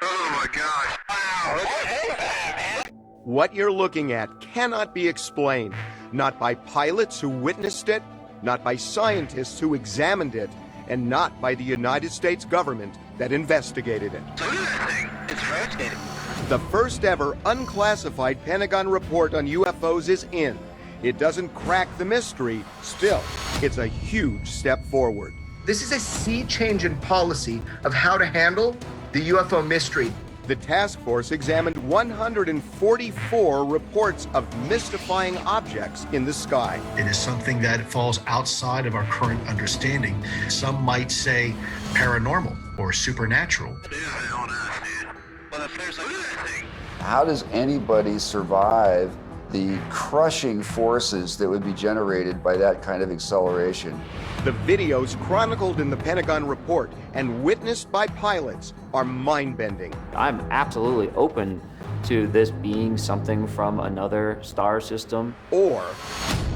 Oh my gosh. Wow. What you're looking at cannot be explained, not by pilots who witnessed it, not by scientists who examined it, and not by the United States government that investigated it. So look at that thing. It's fascinating. The first ever unclassified Pentagon report on UFOs is in. It doesn't crack the mystery. Still, it's a huge step forward. This is a sea change in policy of how to handle the UFO mystery. The task force examined 144 reports of mystifying objects in the sky. It is something that falls outside of our current understanding. Some might say paranormal or supernatural. Yeah, I don't understand. Well, if there's look at that thing. How does anybody survive the crushing forces that would be generated by that kind of acceleration? The videos chronicled in the Pentagon report and witnessed by pilots are mind-bending. I'm absolutely open to this being something from another star system. Or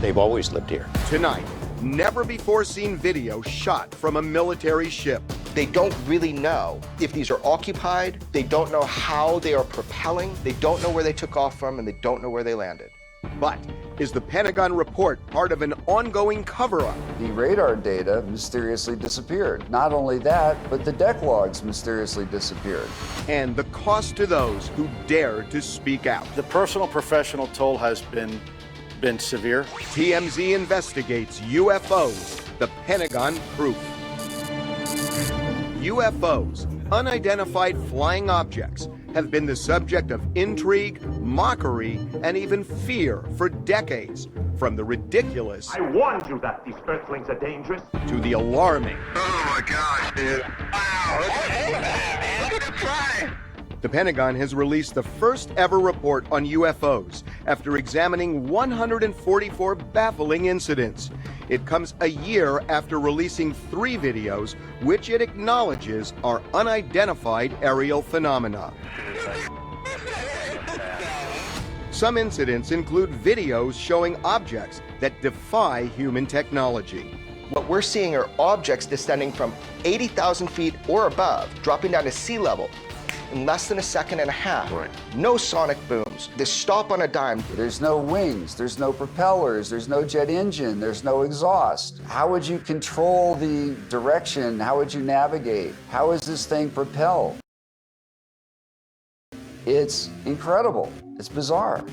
they've always lived here. tonight, never-before-seen video shot from a military ship. They don't really know if these are occupied. They don't know how they are propelling. They don't know where they took off from, and they don't know where they landed. But is the Pentagon report part of an ongoing cover-up? The radar data mysteriously disappeared. Not only that, but the deck logs mysteriously disappeared. And the cost to those who dare to speak out. The personal professional toll has been severe. TMZ investigates UFOs, the Pentagon Proof. UFOs, unidentified flying objects, have been the subject of intrigue, mockery, and even fear for decades. From the ridiculous I warned you that these earthlings are dangerous. to the alarming. Oh my gosh, dude. Wow. Look at that, man. Look at the fly. The Pentagon has released the first ever report on UFOs after examining 144 baffling incidents. It comes a year after releasing 3 videos, which it acknowledges are unidentified aerial phenomena. Some incidents include videos showing objects that defy human technology. What we're seeing are objects descending from 80,000 feet or above, dropping down to sea level in less than a second and a half. Right. No sonic booms. They stop on a dime. There's no wings, there's no propellers, there's no jet engine, there's no exhaust. How would you control the direction? How would you navigate? How is this thing propelled? It's incredible. It's bizarre.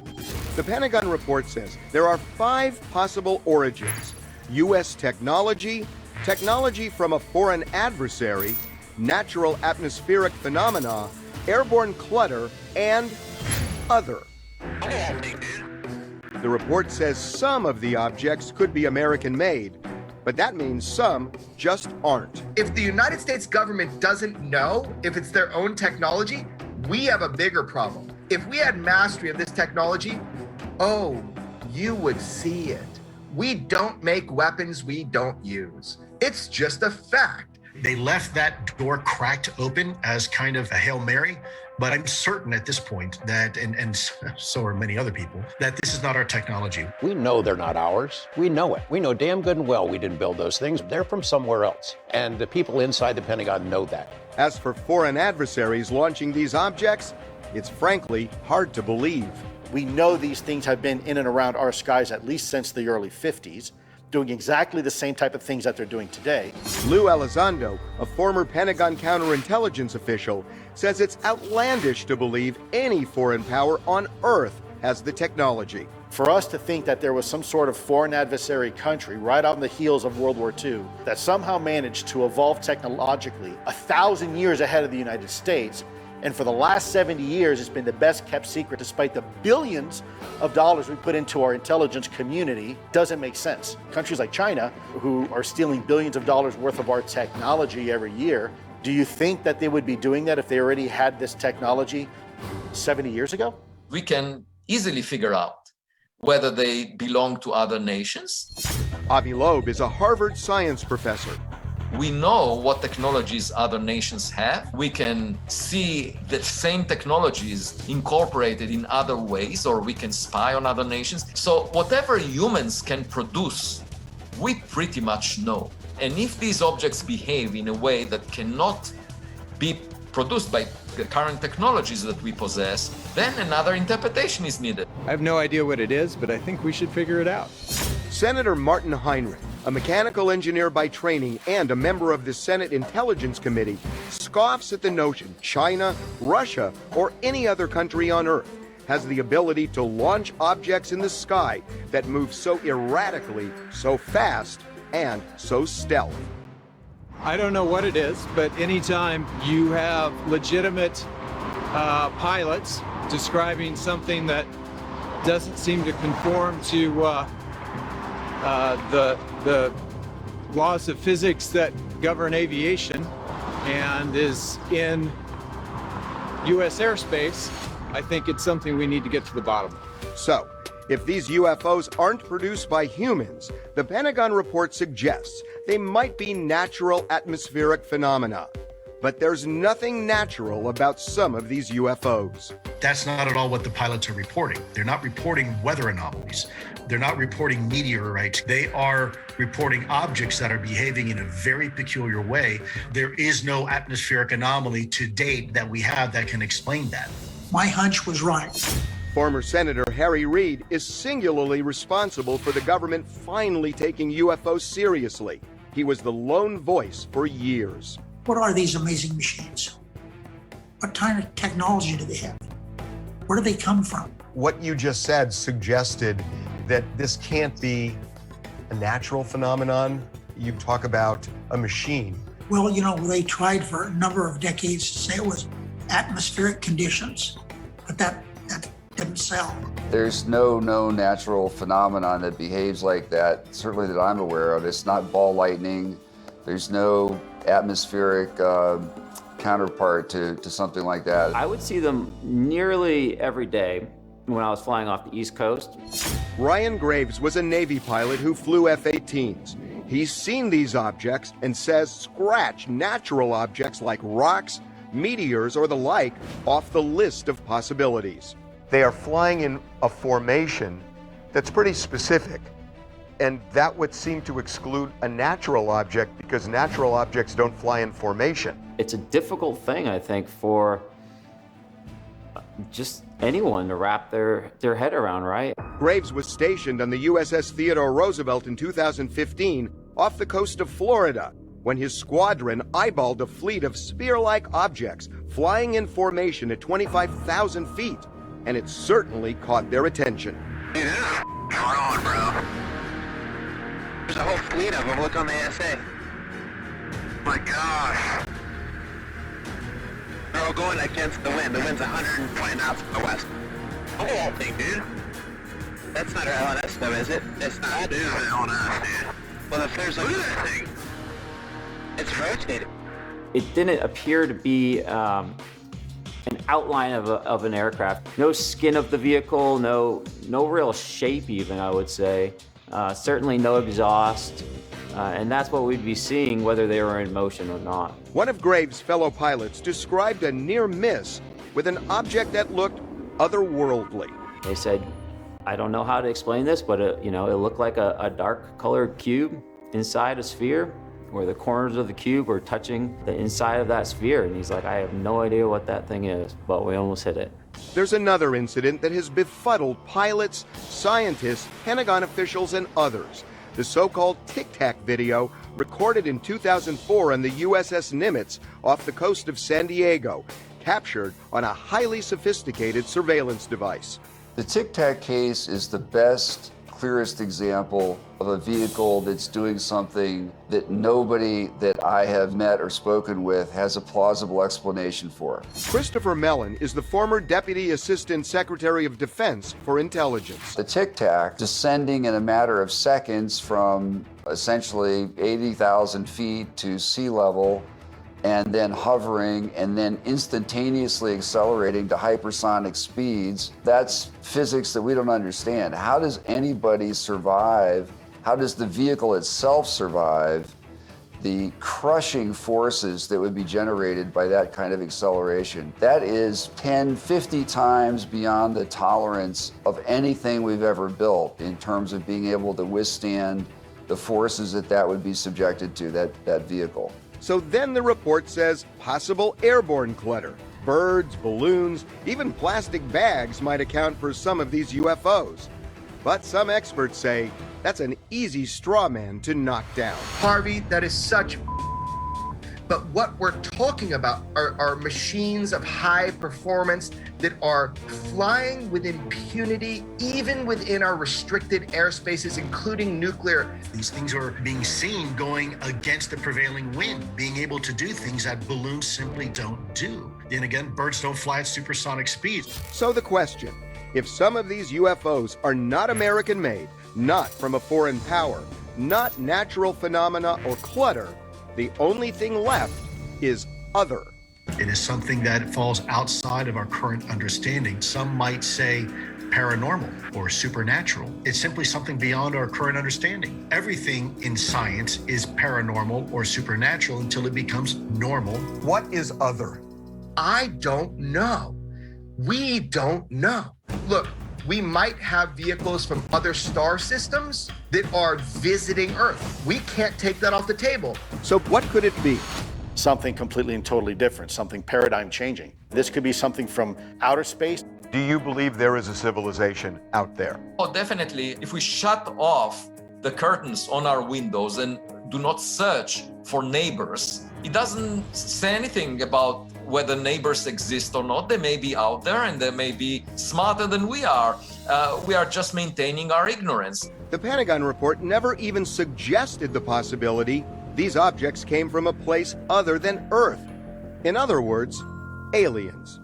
The Pentagon report says there are 5 possible origins: U.S. technology, technology from a foreign adversary, natural atmospheric phenomena, airborne clutter, and other. The report says some of the objects could be American-made, but that means some just aren't. If the United States government doesn't know if it's their own technology, we have a bigger problem. If we had mastery of this technology, oh, you would see it. We don't make weapons we don't use. It's just a fact. They left that door cracked open as kind of a Hail Mary, but I'm certain at this point that, and so are many other people, that this is not our technology. We know they're not ours. We know it. We know damn good and well we didn't build those things. They're from somewhere else. And the people inside the Pentagon know that. As for foreign adversaries launching these objects, it's frankly hard to believe. We know these things have been in and around our skies at least since the early 50s, doing exactly the same type of things that they're doing today. Lou Elizondo, a former Pentagon counterintelligence official, says it's outlandish to believe any foreign power on Earth has the technology. For us to think that there was some sort of foreign adversary country right on the heels of World War II that somehow managed to evolve technologically 1,000 years ahead of the United States, and for the last 70 years it's been the best kept secret despite the billions of dollars we put into our intelligence community, doesn't make sense. Countries like China, who are stealing billions of dollars worth of our technology every year, do you think that they would be doing that if they already had this technology 70 years ago? We can easily figure out whether they belong to other nations. Avi Loeb is a Harvard science professor. We know what technologies other nations have. We can see the same technologies incorporated in other ways, or we can spy on other nations. So whatever humans can produce, we pretty much know. And if these objects behave in a way that cannot be produced by the current technologies that we possess, then another interpretation is needed. I have no idea what it is, but I think we should figure it out. Senator Martin Heinrich, a mechanical engineer by training and a member of the Senate Intelligence Committee, scoffs at the notion China, Russia, or any other country on Earth has the ability to launch objects in the sky that move so erratically, so fast, and so stealth. I don't know what it is, but anytime you have legitimate pilots describing something that doesn't seem to conform to the laws of physics that govern aviation and is in U.S. airspace, I think it's something we need to get to the bottom of. So, if these UFOs aren't produced by humans, the Pentagon report suggests they might be natural atmospheric phenomena. But there's nothing natural about some of these UFOs. That's not at all what the pilots are reporting. They're not reporting weather anomalies. They're not reporting meteorites. They are reporting objects that are behaving in a very peculiar way. There is no atmospheric anomaly to date that we have that can explain that. My hunch was right. Former Senator Harry Reid is singularly responsible for the government finally taking UFOs seriously. He was the lone voice for years. What are these amazing machines? What kind of technology do they have? Where do they come from? What you just said suggested that this can't be a natural phenomenon. You talk about a machine. Well, you know, they tried for a number of decades to say it was atmospheric conditions, but that didn't sell. There's no known natural phenomenon that behaves like that, certainly that I'm aware of. It's not ball lightning. There's no atmospheric counterpart to something like that. I would see them nearly every day when I was flying off the East Coast. Ryan Graves was a Navy pilot who flew F-18s. He's seen these objects and says scratch natural objects like rocks, meteors, or the like off the list of possibilities. They are flying in a formation that's pretty specific, and that would seem to exclude a natural object because natural objects don't fly in formation. It's a difficult thing, I think, for just anyone to wrap their head around, right? Graves was stationed on the USS Theodore Roosevelt in 2015 off the coast of Florida when his squadron eyeballed a fleet of spear-like objects flying in formation at 25,000 feet, and it certainly caught their attention. Dude, this is drone, bro. There's a whole fleet of them. Look on the ASA. My gosh. They're all going against the wind. The wind's 120 knots from the west. Look at that thing, dude. That's not our LNS, though, is it? It's not. That is an LNS, dude. Well, if there's look at that thing. It's rotating. It didn't appear to be an outline of an aircraft. No skin of the vehicle, no real shape even, I would say. Certainly no exhaust, and that's what we'd be seeing whether they were in motion or not. One of Graves' fellow pilots described a near miss with an object that looked otherworldly. They said, I don't know how to explain this, but it looked like a dark colored cube inside a sphere, where the corners of the cube were touching the inside of that sphere. And he's like, I have no idea what that thing is, but we almost hit it. There's another incident that has befuddled pilots, scientists, Pentagon officials, and others. The so-called Tic Tac video recorded in 2004 on the USS Nimitz off the coast of San Diego, captured on a highly sophisticated surveillance device. The Tic Tac case is the best, clearest example of a vehicle that's doing something that nobody that I have met or spoken with has a plausible explanation for. Christopher Mellon is the former Deputy Assistant Secretary of Defense for Intelligence. The Tic Tac descending in a matter of seconds from essentially 80,000 feet to sea level, and then hovering and then instantaneously accelerating to hypersonic speeds. That's physics that we don't understand. How does anybody survive? How does the vehicle itself survive the crushing forces that would be generated by that kind of acceleration? That is 10, 50 times beyond the tolerance of anything we've ever built in terms of being able to withstand the forces that would be subjected to, that vehicle. So then the report says possible airborne clutter. Birds, balloons, even plastic bags might account for some of these UFOs. But some experts say that's an easy straw man to knock down. Harvey, that is such. But what we're talking about are machines of high performance that are flying with impunity, even within our restricted airspaces, including nuclear. These things are being seen going against the prevailing wind, being able to do things that balloons simply don't do. And again, birds don't fly at supersonic speeds. So the question, if some of these UFOs are not American-made, not from a foreign power, not natural phenomena or clutter, the only thing left is other. It is something that falls outside of our current understanding. Some might say paranormal or supernatural. It's simply something beyond our current understanding. Everything in science is paranormal or supernatural until it becomes normal. What is other? I don't know. We don't know. Look, we might have vehicles from other star systems that are visiting Earth. We can't take that off the table. So what could it be? Something completely and totally different, something paradigm changing. This could be something from outer space. Do you believe there is a civilization out there? Oh, definitely. If we shut off the curtains on our windows and do not search for neighbors, it doesn't say anything about whether neighbors exist or not. They may be out there and they may be smarter than we are. We are just maintaining our ignorance. The Pentagon report never even suggested the possibility these objects came from a place other than Earth. In other words, aliens.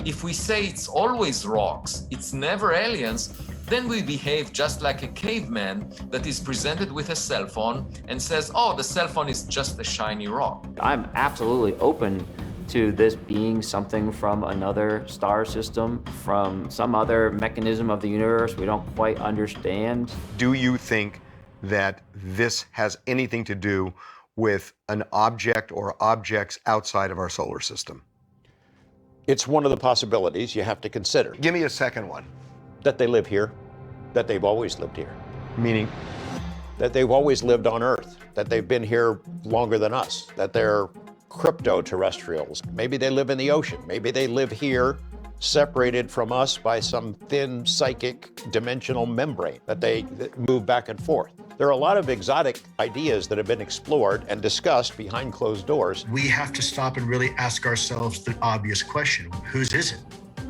If we say it's always rocks, it's never aliens, then we behave just like a caveman that is presented with a cell phone and says, oh, the cell phone is just a shiny rock. I'm absolutely open to this being something from another star system, from some other mechanism of the universe we don't quite understand. Do you think that this has anything to do with an object or objects outside of our solar system? It's one of the possibilities you have to consider. Give me a second one. That they live here, that they've always lived here. Meaning? That they've always lived on Earth, that they've been here longer than us, that they're crypto-terrestrials. Maybe they live in the ocean. Maybe they live here, separated from us by some thin psychic dimensional membrane that they move back and forth. There are a lot of exotic ideas that have been explored and discussed behind closed doors. We have to stop and really ask ourselves the obvious question: whose is it?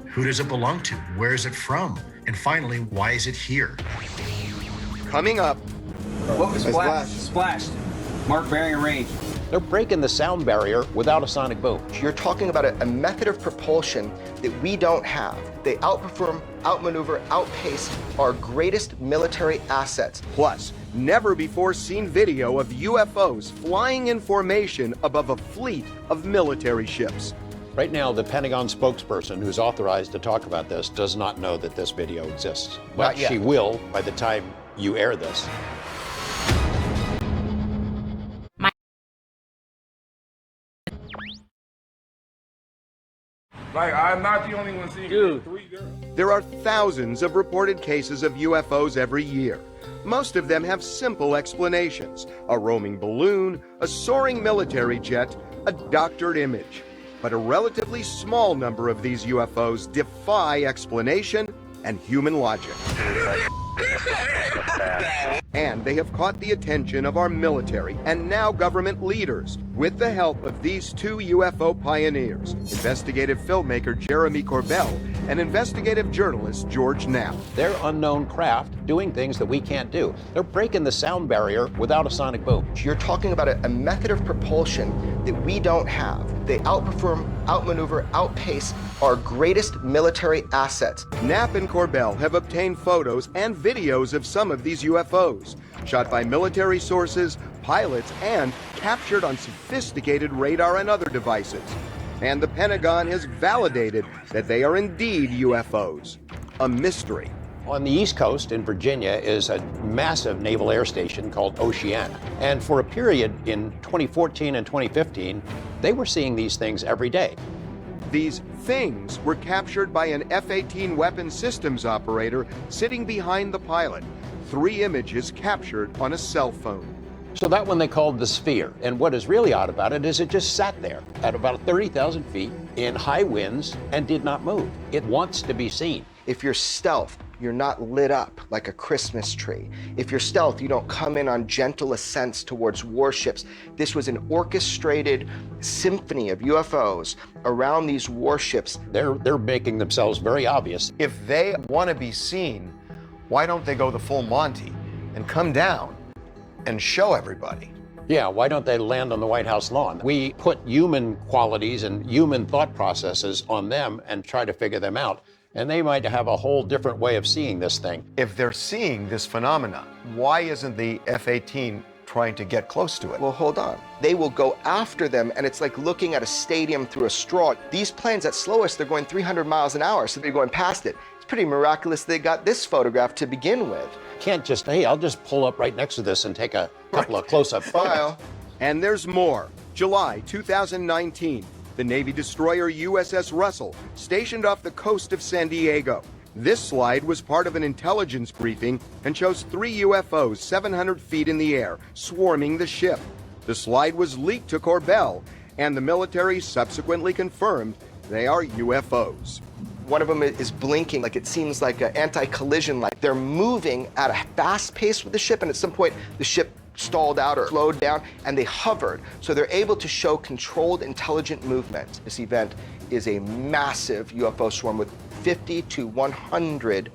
Who does it belong to? Where is it from? And finally, why is it here? Coming up. What was splashed? Splashed. Mark bearing and range. They're breaking the sound barrier without a sonic boom. You're talking about a method of propulsion that we don't have. They outperform, outmaneuver, outpace our greatest military assets. Plus, never before seen video of UFOs flying in formation above a fleet of military ships. Right now, the Pentagon spokesperson who's authorized to talk about this does not know that this video exists. But she will by the time you air this. Like, I'm not the only one seeing it. 3 girls. There are thousands of reported cases of UFOs every year. Most of them have simple explanations: a roaming balloon, a soaring military jet, a doctored image. But a relatively small number of these UFOs defy explanation and human logic. And they have caught the attention of our military and now government leaders with the help of these two UFO pioneers, investigative filmmaker Jeremy Corbell and investigative journalist George Knapp. They're unknown craft doing things that we can't do. They're breaking the sound barrier without a sonic boom. You're talking about a method of propulsion that we don't have. They outperform, outmaneuver, outpace our greatest military assets. Knapp and Corbell have obtained photos and videos of some of these UFOs, shot by military sources, pilots, and captured on sophisticated radar and other devices. And the Pentagon has validated that they are indeed UFOs. A mystery. On the East Coast in Virginia is a massive naval air station called Oceana. And for a period in 2014 and 2015, they were seeing these things every day. These things were captured by an F-18 weapon systems operator sitting behind the pilot. 3 images captured on a cell phone. So that one they called the Sphere. And what is really odd about it is it just sat there at about 30,000 feet in high winds and did not move. It wants to be seen. If you're stealth, you're not lit up like a Christmas tree. If you're stealth, you don't come in on gentle ascents towards warships. This was an orchestrated symphony of UFOs around these warships. They're making themselves very obvious. If they want to be seen, why don't they go the full Monty and come down and show everybody? Yeah, why don't they land on the White House lawn? We put human qualities and human thought processes on them and try to figure them out. And they might have a whole different way of seeing this thing. If they're seeing this phenomena, why isn't the F-18 trying to get close to it? Well, hold on. They will go after them, and it's like looking at a stadium through a straw. These planes at slowest, they're going 300 miles an hour, so they're going past it. It's pretty miraculous they got this photograph to begin with. Can't just, hey, I'll just pull up right next to this and take a couple of close-up photos. And there's more. July 2019. The Navy destroyer USS Russell, stationed off the coast of San Diego. This slide was part of an intelligence briefing and shows 3 UFOs 700 feet in the air, swarming the ship. The slide was leaked to Corbell, and the military subsequently confirmed they are UFOs. One of them is blinking, like it seems like an anti-collision light. They're moving at a fast pace with the ship, and at some point, the ship stalled out or slowed down, and they hovered. So they're able to show controlled, intelligent movement. This event is a massive UFO swarm with 50 to 100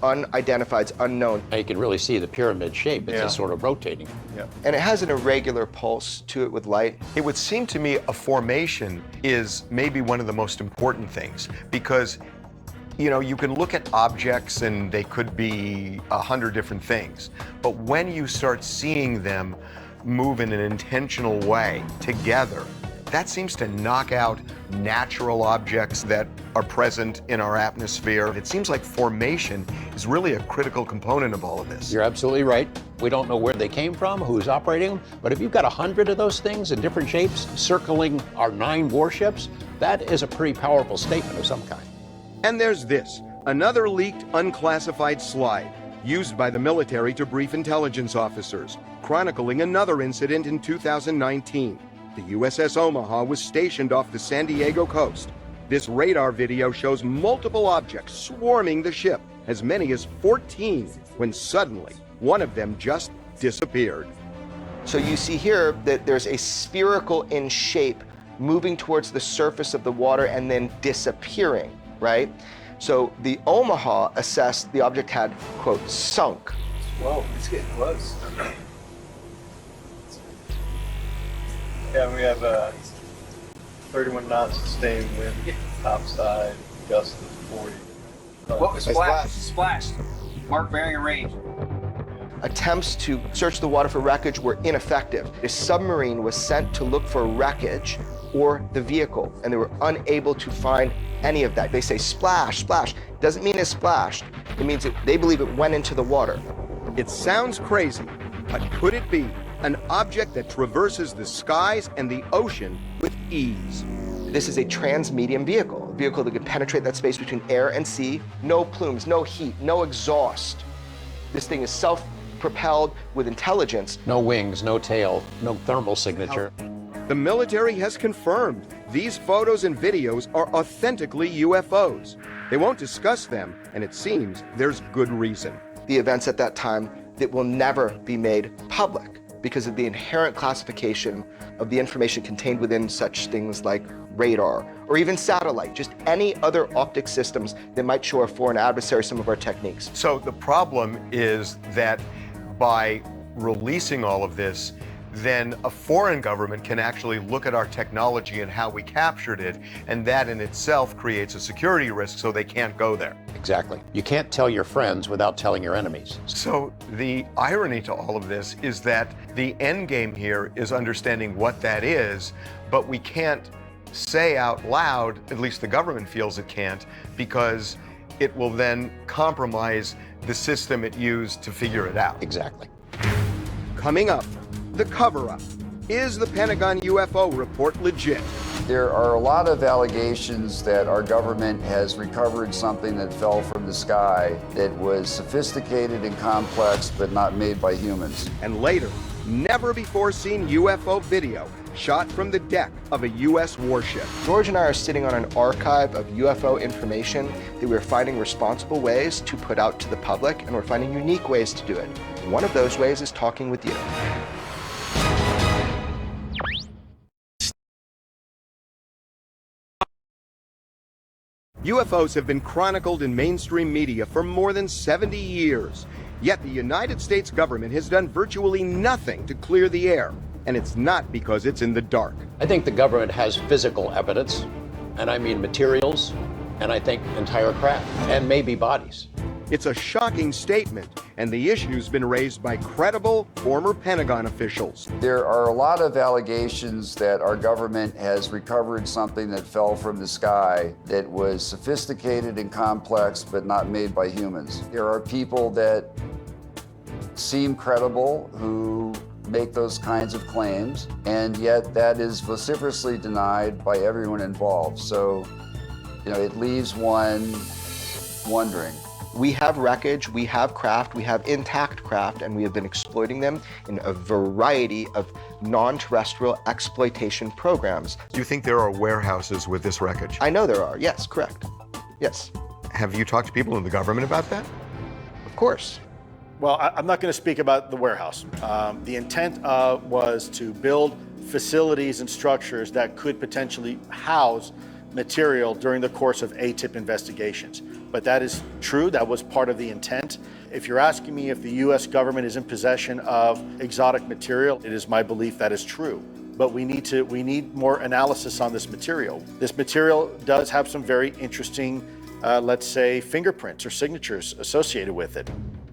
unidentifieds, unknown. You can really see the pyramid shape. It's just sort of rotating. Yeah. And it has an irregular pulse to it with light. It would seem to me a formation is maybe one of the most important things, because you know, you can look at objects and they could be 100 different things. But when you start seeing them move in an intentional way together, that seems to knock out natural objects that are present in our atmosphere. It seems like formation is really a critical component of all of this. You're absolutely right. We don't know where they came from, who's operating them, but if you've got 100 of those things in different shapes circling our 9 warships, that is a pretty powerful statement of some kind. And there's this, another leaked unclassified slide used by the military to brief intelligence officers, chronicling another incident in 2019. The USS Omaha was stationed off the San Diego coast. This radar video shows multiple objects swarming the ship, as many as 14, when suddenly one of them just disappeared. So you see here that there's a spherical in shape moving towards the surface of the water and then disappearing. Right? So the Omaha assessed the object had, quote, sunk. Whoa, it's getting close. Yeah, we have 31 knots sustained wind, topside, gust of 40. What was splashed? Mark bearing and range. Attempts to search the water for wreckage were ineffective. A submarine was sent to look for wreckage or the vehicle, and they were unable to find any of that. They say splash, splash. Doesn't mean it splashed. It means they believe it went into the water. It sounds crazy, but could it be an object that traverses the skies and the ocean with ease? This is a transmedium vehicle, a vehicle that can penetrate that space between air and sea. No plumes, no heat, no exhaust. This thing is self-propelled with intelligence. No wings, no tail, no thermal signature. The military has confirmed these photos and videos are authentically UFOs. They won't discuss them, and it seems there's good reason. The events at that time that will never be made public because of the inherent classification of the information contained within such things like radar or even satellite, just any other optic systems that might show a foreign adversary some of our techniques. So the problem is that by releasing all of this, then a foreign government can actually look at our technology and how we captured it, and that in itself creates a security risk, so they can't go there. Exactly. You can't tell your friends without telling your enemies. So the irony to all of this is that the end game here is understanding what that is, but we can't say out loud, at least the government feels it can't, because it will then compromise the system it used to figure it out. Exactly. Coming up, the cover-up. Is the Pentagon UFO report legit? There are a lot of allegations that our government has recovered something that fell from the sky that was sophisticated and complex, but not made by humans. And later, never-before-seen UFO video shot from the deck of a U.S. warship. George and I are sitting on an archive of UFO information that we're finding responsible ways to put out to the public, and we're finding unique ways to do it. One of those ways is talking with you. UFOs have been chronicled in mainstream media for more than 70 years. Yet the United States government has done virtually nothing to clear the air. And it's not because it's in the dark. I think the government has physical evidence, and I mean materials, and I think entire craft, and maybe bodies. It's a shocking statement, and the issue's been raised by credible former Pentagon officials. There are a lot of allegations that our government has recovered something that fell from the sky that was sophisticated and complex, but not made by humans. There are people that seem credible who make those kinds of claims, and yet that is vociferously denied by everyone involved. So, it leaves one wondering. We have wreckage, we have craft, we have intact craft, and we have been exploiting them in a variety of non-terrestrial exploitation programs. Do you think there are warehouses with this wreckage? I know there are, yes, correct. Yes. Have you talked to people in the government about that? Of course. Well, I'm not going to speak about the warehouse. The intent was to build facilities and structures that could potentially house material during the course of ATIP investigations. But that is true, that was part of the intent. If you're asking me if the US government is in possession of exotic material, it is my belief that is true. But we need more analysis on this material. This material does have some very interesting, let's say, fingerprints or signatures associated with it.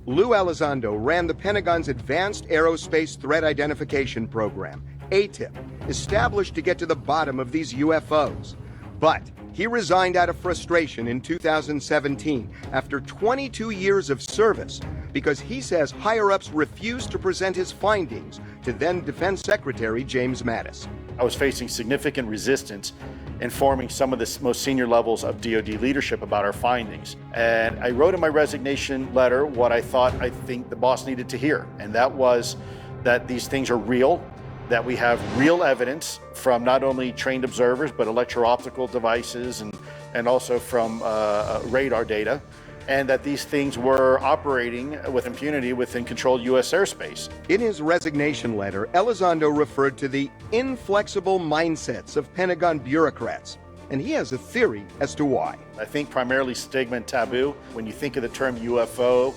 Lou Elizondo ran the Pentagon's Advanced Aerospace Threat Identification Program, ATIP, established to get to the bottom of these UFOs. But he resigned out of frustration in 2017 after 22 years of service because he says higher-ups refused to present his findings to then Defense Secretary James Mattis. I was facing significant resistance informing some of the most senior levels of DoD leadership about our findings. And I wrote in my resignation letter what I think the boss needed to hear. And that was that these things are real, that we have real evidence from not only trained observers, but electro-optical devices and also from radar data, and that these things were operating with impunity within controlled U.S. airspace. In his resignation letter, Elizondo referred to the inflexible mindsets of Pentagon bureaucrats, and he has a theory as to why. I think primarily stigma and taboo. When you think of the term UFO,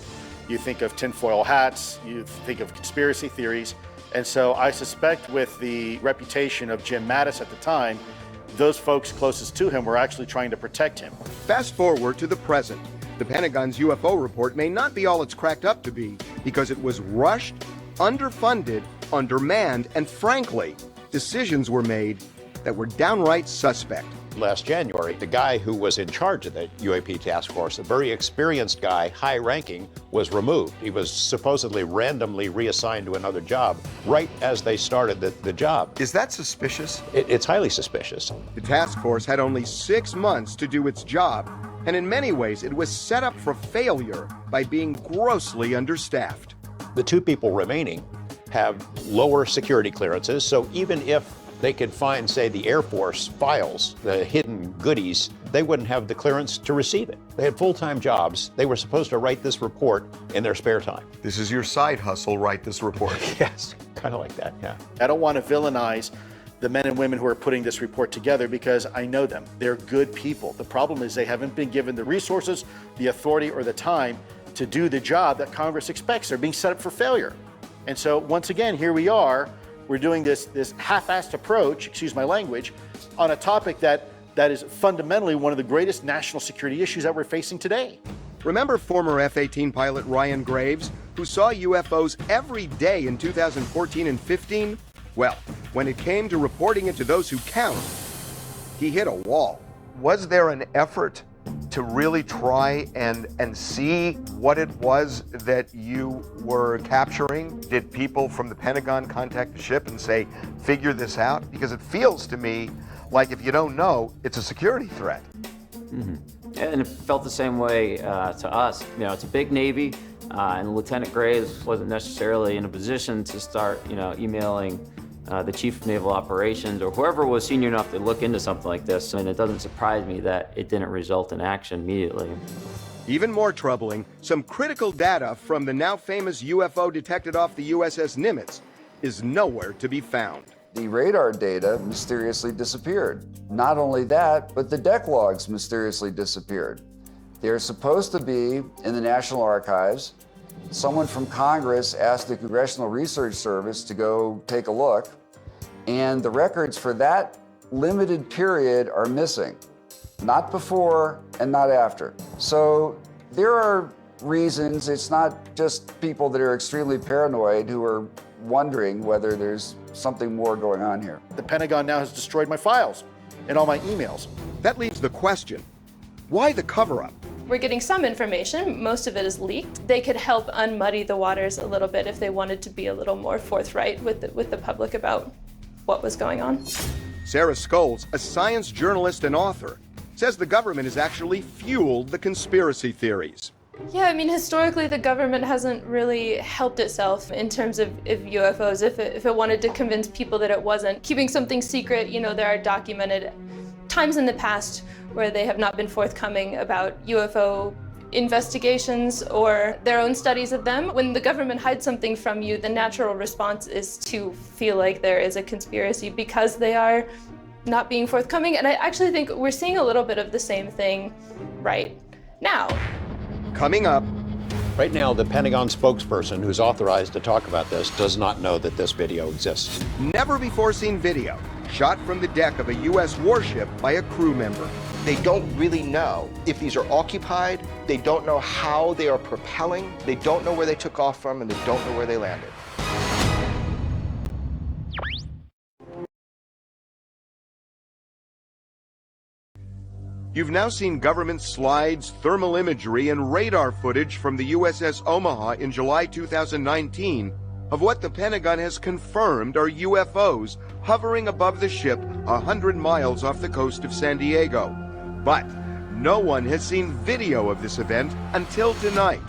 you think of tinfoil hats, you think of conspiracy theories, and so I suspect with the reputation of Jim Mattis at the time, those folks closest to him were actually trying to protect him. Fast forward to the present. The Pentagon's UFO report may not be all it's cracked up to be because it was rushed, underfunded, undermanned, and frankly, decisions were made that were downright suspect. Last January, the guy who was in charge of the UAP task force, a very experienced guy, high-ranking, was removed. He was supposedly randomly reassigned to another job right as they started the job. Is that suspicious? It's highly suspicious. The task force had only 6 months to do its job, and in many ways it was set up for failure by being grossly understaffed. The 2 people remaining have lower security clearances, so even if they could find, say, the Air Force files, the hidden goodies, they wouldn't have the clearance to receive it. They had full-time jobs. They were supposed to write this report in their spare time. This is your side hustle, write this report. Yes, kind of like that, yeah. I don't want to villainize the men and women who are putting this report together because I know them. They're good people. The problem is they haven't been given the resources, the authority, or the time to do the job that Congress expects. They're being set up for failure. And so once again, here we are. We're doing this half-assed approach, excuse my language, on a topic that is fundamentally one of the greatest national security issues that we're facing today. Remember former F-18 pilot Ryan Graves, who saw UFOs every day in 2014 and 15? Well, when it came to reporting it to those who count, he hit a wall. Was there an effort to really try and see what it was that you were capturing? Did people from the Pentagon contact the ship and say, figure this out? Because it feels to me like if you don't know, it's a security threat. Mm-hmm. And it felt the same way to us. It's a big Navy, and Lieutenant Graves wasn't necessarily in a position to start, emailing, the chief of naval operations or whoever was senior enough to look into something like this. And it doesn't surprise me that it didn't result in action immediately. Even more troubling, some critical data from the now famous UFO detected off the USS Nimitz is nowhere to be found. The radar data mysteriously disappeared. Not only that, but the deck logs mysteriously disappeared. They're supposed to be in the National Archives. Someone from Congress asked the Congressional Research Service to go take a look, and the records for that limited period are missing. Not before and not after. So there are reasons. It's not just people that are extremely paranoid who are wondering whether there's something more going on here. The Pentagon now has destroyed my files and all my emails. That leaves the question, why the cover-up? We're getting some information, most of it is leaked. They could help unmuddy the waters a little bit if they wanted to be a little more forthright with the public about what was going on. Sarah Scholes, a science journalist and author, says the government has actually fueled the conspiracy theories. Yeah, I mean, historically, the government hasn't really helped itself in terms of UFOs. If it wanted to convince people that it wasn't keeping something secret, you know, there are documented times in the past where they have not been forthcoming about UFO investigations or their own studies of them. When the government hides something from you, the natural response is to feel like there is a conspiracy because they are not being forthcoming. And I actually think we're seeing a little bit of the same thing right now. Coming up. Right now, the Pentagon spokesperson who's authorized to talk about this does not know that this video exists. Never before seen video, shot from the deck of a U.S. warship by a crew member. They don't really know if these are occupied. They don't know how they are propelling. They don't know where they took off from, and they don't know where they landed. You've now seen government slides, thermal imagery, and radar footage from the USS Omaha in July 2019 of what the Pentagon has confirmed are UFOs hovering above the ship 100 miles off the coast of San Diego. But no one has seen video of this event until tonight.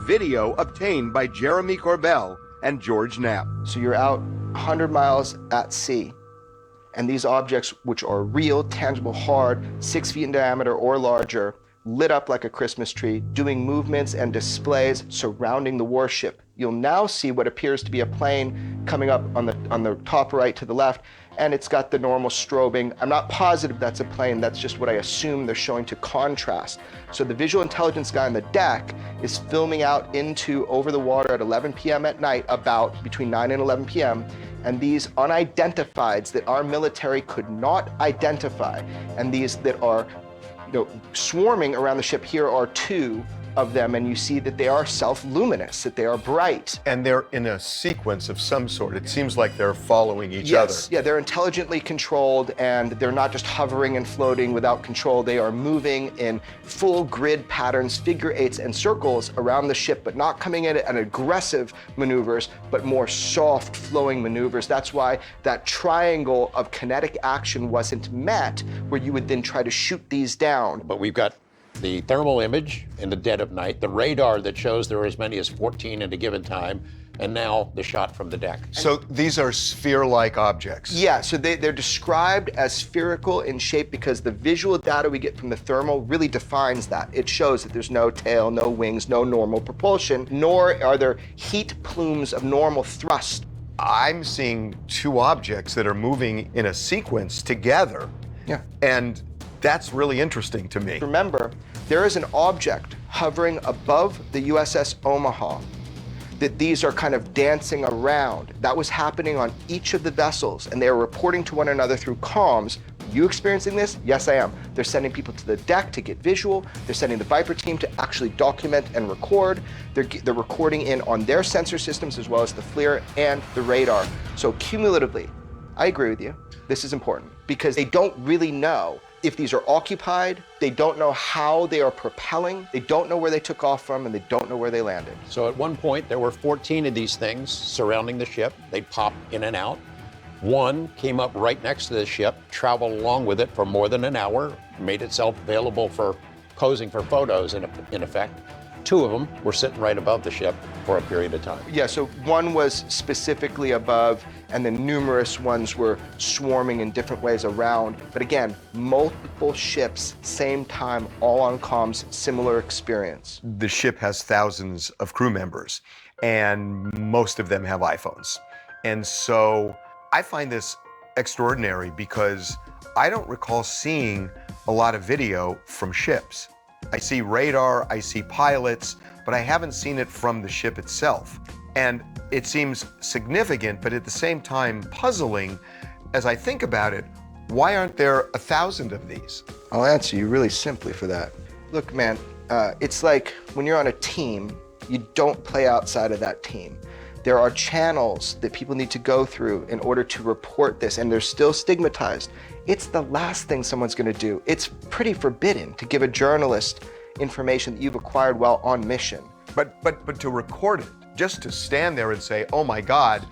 Video obtained by Jeremy Corbell and George Knapp. So you're out 100 miles at sea, and these objects, which are real, tangible, hard, 6 feet in diameter or larger, lit up like a Christmas tree, doing movements and displays surrounding the warship. You'll now see what appears to be a plane coming up on the top right to the left, and it's got the normal strobing. I'm not positive that's a plane, that's just what I assume they're showing to contrast. So the visual intelligence guy on the deck is filming out into over the water at 11 p.m. at night, about between 9 and 11 p.m., and these unidentifieds that our military could not identify, and these that are swarming around the ship, here are 2 of them, and you see that they are self-luminous, that they are bright. And they're in a sequence of some sort. It seems like they're following each Yes, other. yeah, they're intelligently controlled, and they're not just hovering and floating without control. They are moving in full grid patterns, figure 8s and circles around the ship, but not coming in at aggressive maneuvers, but more soft flowing maneuvers. That's why that triangle of kinetic action wasn't met, where you would then try to shoot these down. But we've got the thermal image in the dead of night, the radar that shows there are as many as 14 at a given time, and now the shot from the deck. So these are sphere-like objects? Yeah, so they're described as spherical in shape because the visual data we get from the thermal really defines that. It shows that there's no tail, no wings, no normal propulsion, nor are there heat plumes of normal thrust. I'm seeing 2 objects that are moving in a sequence together. Yeah. And that's really interesting to me. Remember, there is an object hovering above the USS Omaha that these are kind of dancing around. That was happening on each of the vessels, and they are reporting to one another through comms. You experiencing this? Yes, I am. They're sending people to the deck to get visual. They're sending the Viper team to actually document and record. They're recording in on their sensor systems as well as the FLIR and the radar. So cumulatively, I agree with you. This is important because they don't really know if these are occupied. They don't know how they are propelling. They don't know where they took off from, and they don't know where they landed. So at one point, there were 14 of these things surrounding the ship. They'd pop in and out. One came up right next to the ship, traveled along with it for more than an hour, made itself available for posing for photos in effect. 2 of them were sitting right above the ship for a period of time. Yeah, so one was specifically above, and then numerous ones were swarming in different ways around. But again, multiple ships, same time, all on comms, similar experience. The ship has thousands of crew members, and most of them have iPhones. And so I find this extraordinary because I don't recall seeing a lot of video from ships. I see radar, I see pilots, but I haven't seen it from the ship itself. And it seems significant, but at the same time puzzling as I think about it. Why aren't there 1,000 of these? I'll answer you really simply for that. Look, man, it's like when you're on a team, you don't play outside of that team. There are channels that people need to go through in order to report this, and they're still stigmatized. It's the last thing someone's gonna do. It's pretty forbidden to give a journalist information that you've acquired while on mission. But to record it, just to stand there and say, oh my God,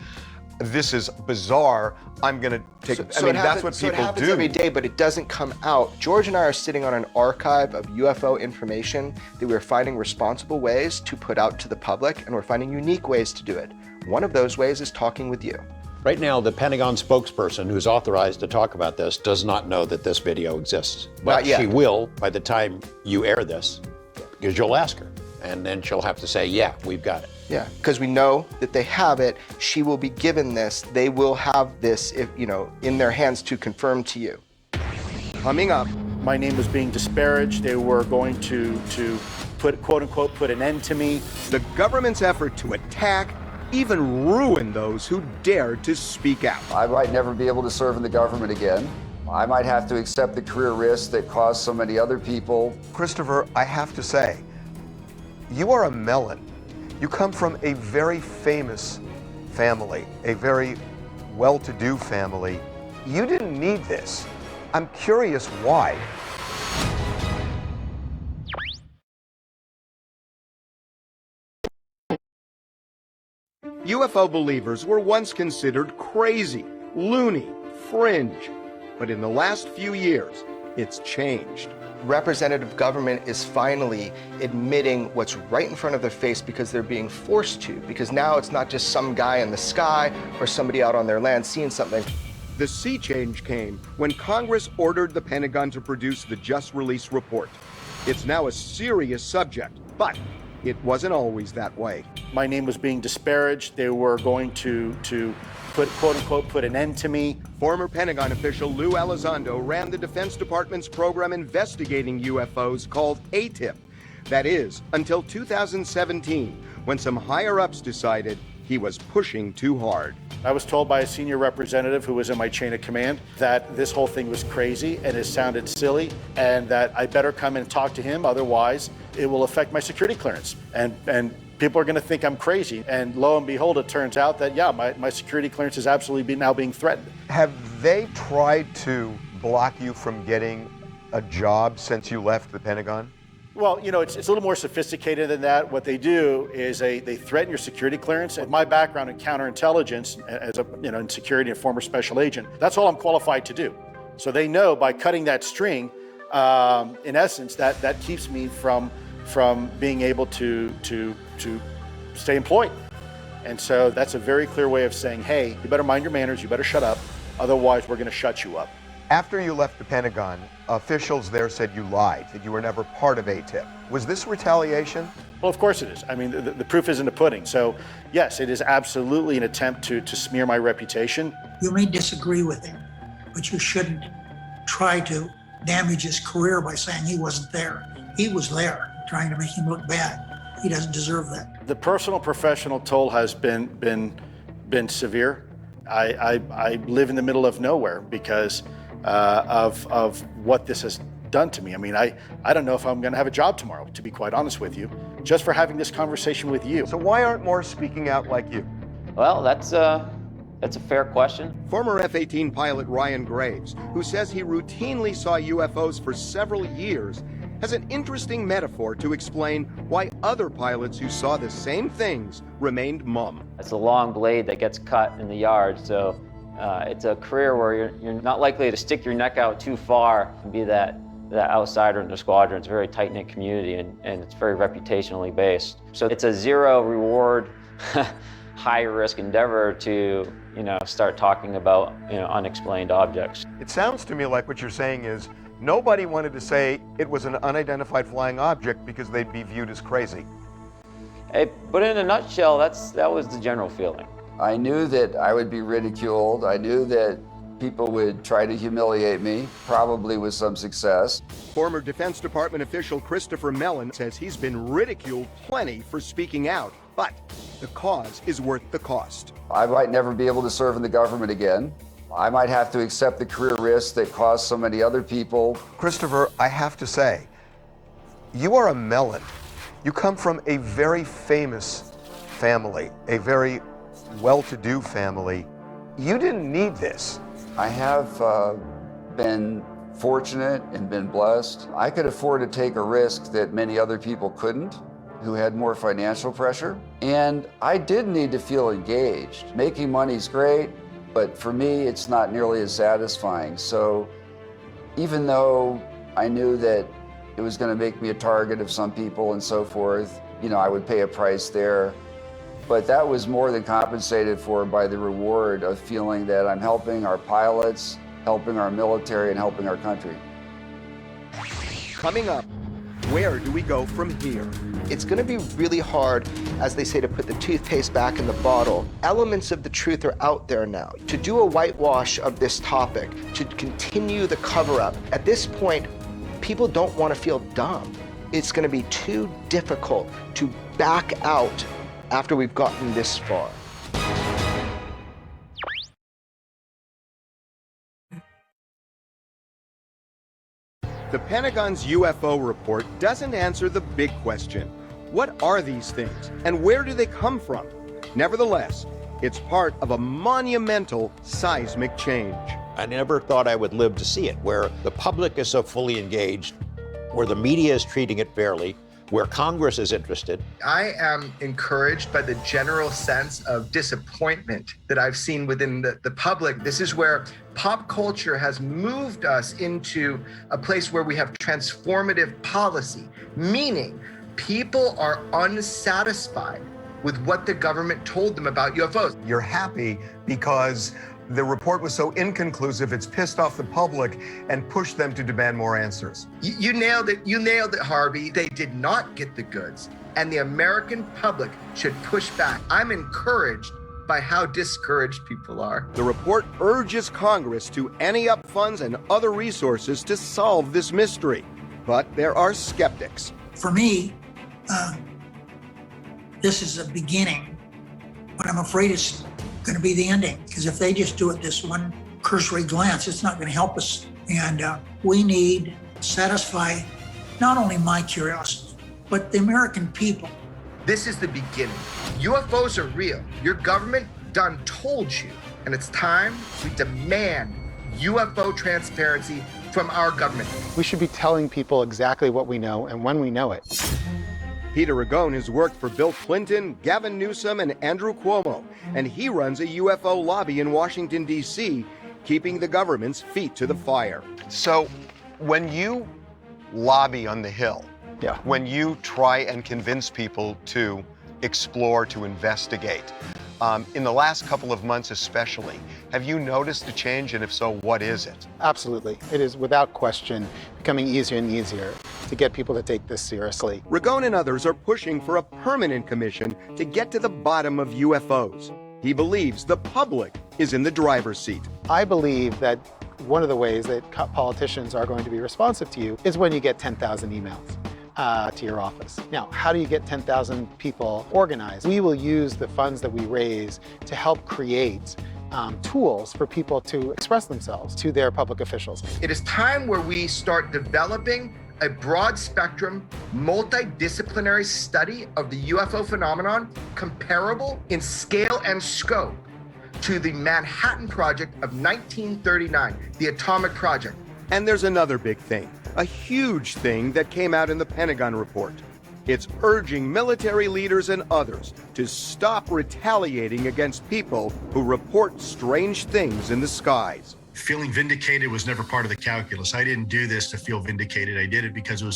this is bizarre, I'm gonna take, that's what people do. It happens every day, but it doesn't come out. George and I are sitting on an archive of UFO information that we're finding responsible ways to put out to the public, and we're finding unique ways to do it. One of those ways is talking with you. Right now, the Pentagon spokesperson who's authorized to talk about this does not know that this video exists. But Not yet. she will by the time you air this, because you'll ask her. And then she'll have to say, yeah, we've got it. Yeah, because we know that they have it. She will be given this. They will have this, if, in their hands to confirm to you. Coming up. My name was being disparaged. They were going to put, quote unquote, put an end to me. The government's effort to attack, even ruin those who dared to speak out. I might never be able to serve in the government again. I might have to accept the career risks that caused so many other people. Christopher, I have to say, you are a melon. You come from a very famous family, a very well-to-do family. You didn't need this. I'm curious why. UFO believers were once considered crazy, loony, fringe. But in the last few years, it's changed. Representative government is finally admitting what's right in front of their face because they're being forced to. Because now it's not just some guy in the sky or somebody out on their land seeing something. The sea change came when Congress ordered the Pentagon to produce the just-released report. It's now a serious subject, but it wasn't always that way. My name was being disparaged. They were going to put, quote unquote, put an end to me. Former Pentagon official Lou Elizondo ran the Defense Department's program investigating UFOs called ATIP. That is, until 2017, when some higher-ups decided he was pushing too hard. I was told by a senior representative who was in my chain of command that this whole thing was crazy and it sounded silly, and that I better come and talk to him, otherwise it will affect my security clearance. And people are going to think I'm crazy. And lo and behold, it turns out that, yeah, my security clearance is absolutely now being threatened. Have they tried to block you from getting a job since you left the Pentagon? Well, it's a little more sophisticated than that. What they do is they threaten your security clearance. With my background in counterintelligence, as in security and former special agent, that's all I'm qualified to do. So they know by cutting that string, in essence, that keeps me from being able to stay employed. And so that's a very clear way of saying, hey, you better mind your manners, you better shut up, otherwise we're going to shut you up. After you left the Pentagon, officials there said you lied, that you were never part of ATIP. Was this retaliation? Well, of course it is. I mean, the proof is in the pudding. So yes, it is absolutely an attempt to smear my reputation. You may disagree with him, but you shouldn't try to damage his career by saying he wasn't there. He was there, trying to make him look bad. He doesn't deserve that. The personal professional toll has been severe. I live in the middle of nowhere because of what this has done to me. I mean, I don't know if I'm going to have a job tomorrow, to be quite honest with you, just for having this conversation with you. So why aren't more speaking out like you? Well, that's a fair question. Former F-18 pilot Ryan Graves, who says he routinely saw UFOs for several years, has an interesting metaphor to explain why other pilots who saw the same things remained mum. It's a long blade that gets cut in the yard, so it's a career where you're not likely to stick your neck out too far and be that the outsider in the squadron. It's a very tight-knit community, and it's very reputationally based. So it's a zero reward, high risk endeavor to, start talking about, unexplained objects. It sounds to me like what you're saying is nobody wanted to say it was an unidentified flying object because they'd be viewed as crazy. But in a nutshell, that was the general feeling. I knew that I would be ridiculed. I knew that people would try to humiliate me, probably with some success. Former Defense Department official Christopher Mellon says he's been ridiculed plenty for speaking out, but the cause is worth the cost. I might never be able to serve in the government again. I might have to accept the career risks that cost so many other people. Christopher, I have to say, you are a Mellon. You come from a very famous family, a very well-to-do family. You didn't need this. I have been fortunate and been blessed. I could afford to take a risk that many other people couldn't, who had more financial pressure. And I did need to feel engaged. Making money's great, but for me, it's not nearly as satisfying. So even though I knew that it was going to make me a target of some people and so forth, I would pay a price there. But that was more than compensated for by the reward of feeling that I'm helping our pilots, helping our military, and helping our country. Coming up, where do we go from here? It's going to be really hard, as they say, to put the toothpaste back in the bottle. Elements of the truth are out there now. To do a whitewash of this topic, to continue the cover-up, at this point, people don't want to feel dumb. It's going to be too difficult to back out after we've gotten this far. The Pentagon's UFO report doesn't answer the big question. What are these things, and where do they come from? Nevertheless, it's part of a monumental seismic change. I never thought I would live to see it, where the public is so fully engaged, where the media is treating it fairly, where Congress is interested. I am encouraged by the general sense of disappointment that I've seen within the public. This is where pop culture has moved us into a place where we have transformative policy, meaning people are unsatisfied with what the government told them about UFOs. You're happy because the report was so inconclusive, it's pissed off the public and pushed them to demand more answers. You nailed it. You nailed it, Harvey. They did not get the goods, and the American public should push back. I'm encouraged by how discouraged people are. The report urges Congress to ante up funds and other resources to solve this mystery. But there are skeptics. For me, this is a beginning, but I'm afraid it's going to be the ending, because if they just do it this one cursory glance, it's not going to help us. And we need to satisfy not only my curiosity, but the American people. This is the beginning. UFOs are real. Your government done told you, and it's time we demand UFO transparency from our government. We should be telling people exactly what we know and when we know it. Peter Ragone has worked for Bill Clinton, Gavin Newsom, and Andrew Cuomo, and he runs a UFO lobby in Washington, D.C., keeping the government's feet to the fire. So when you lobby on the Hill, when you try and convince people to explore, to investigate, in the last couple of months especially, have you noticed a change, and if so, what is it? Absolutely. It is without question becoming easier and easier to get people to take this seriously. Ragone and others are pushing for a permanent commission to get to the bottom of UFOs. He believes the public is in the driver's seat. I believe that one of the ways that politicians are going to be responsive to you is when you get 10,000 emails to your office. Now, how do you get 10,000 people organized? We will use the funds that we raise to help create tools for people to express themselves to their public officials. It is time where we start developing a broad spectrum, multidisciplinary study of the UFO phenomenon comparable in scale and scope to the Manhattan Project of 1939, the Atomic Project. And there's another big thing, a huge thing that came out in the Pentagon report. It's urging military leaders and others to stop retaliating against people who report strange things in the skies. Feeling vindicated was never part of the calculus. I didn't do this to feel vindicated. I did it because it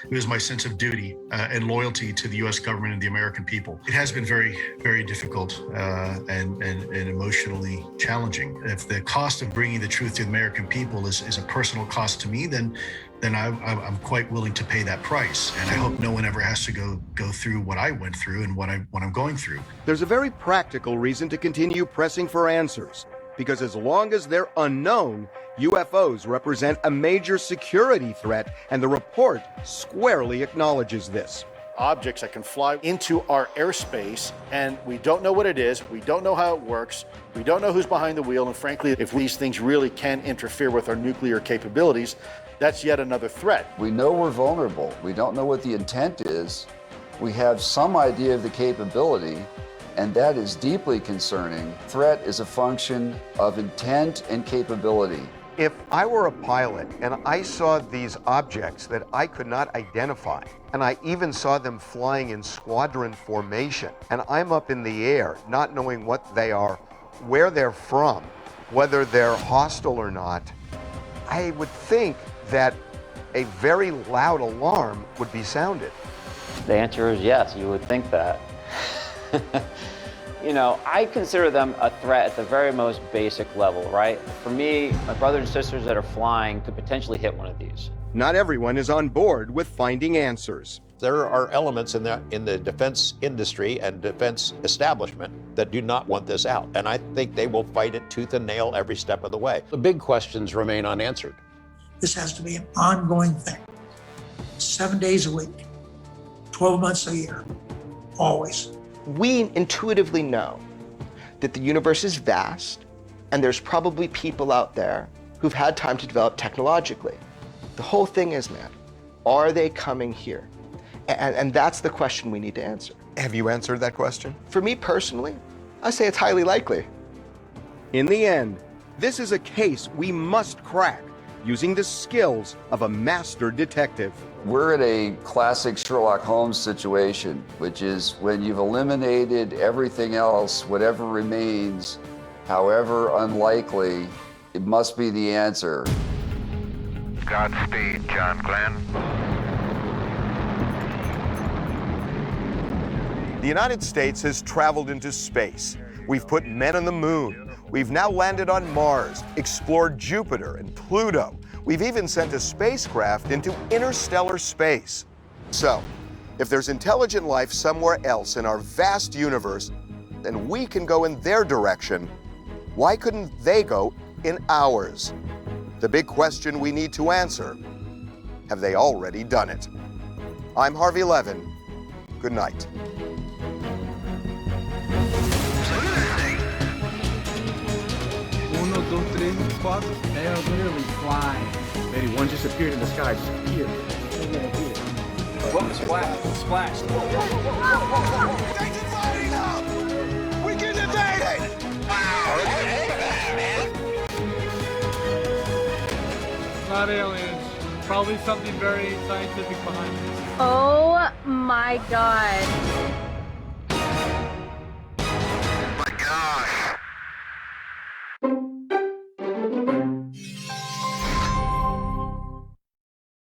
was my sense of duty and loyalty to the U.S. government and the American people. It has been very, very difficult and emotionally challenging. If the cost of bringing the truth to the American people is a personal cost to me, then I'm quite willing to pay that price. And I hope no one ever has to go through what I went through and what I'm going through. There's a very practical reason to continue pressing for answers. Because as long as they're unknown, UFOs represent a major security threat, and the report squarely acknowledges this. Objects that can fly into our airspace, and we don't know what it is, we don't know how it works, we don't know who's behind the wheel, and frankly, if these things really can interfere with our nuclear capabilities, that's yet another threat. We know we're vulnerable. We don't know what the intent is. We have some idea of the capability, and that is deeply concerning. Threat is a function of intent and capability. If I were a pilot and I saw these objects that I could not identify, and I even saw them flying in squadron formation, and I'm up in the air not knowing what they are, where they're from, whether they're hostile or not, I would think that a very loud alarm would be sounded. The answer is yes, you would think that. You know, I consider them a threat at the very most basic level, right? For me, my brothers and sisters that are flying could potentially hit one of these. Not everyone is on board with finding answers. There are elements in the defense industry and defense establishment that do not want this out. And I think they will fight it tooth and nail every step of the way. The big questions remain unanswered. This has to be an ongoing thing. 7 days a week, 12 months a year, always. We intuitively know that the universe is vast, and there's probably people out there who've had time to develop technologically. The whole thing is, man, are they coming here? And that's the question we need to answer. Have you answered that question? For me personally, I say it's highly likely. In the end, this is a case we must crack using the skills of a master detective. We're in a classic Sherlock Holmes situation, which is when you've eliminated everything else, whatever remains, however unlikely, it must be the answer. Godspeed, John Glenn. The United States has traveled into space. We've put men on the moon. We've now landed on Mars, explored Jupiter and Pluto. We've even sent a spacecraft into interstellar space. So, if there's intelligent life somewhere else in our vast universe, and we can go in their direction, why couldn't they go in ours? The big question we need to answer: have they already done it? I'm Harvey Levin. Good night. Uno, dos, tres, cuatro. They are literally flying. Maybe one just appeared in the sky, just appeared. Whoa, splash, splash. Engine firing up! We get invaded! Wow, Not aliens. Probably something very scientific behind this. Oh my God.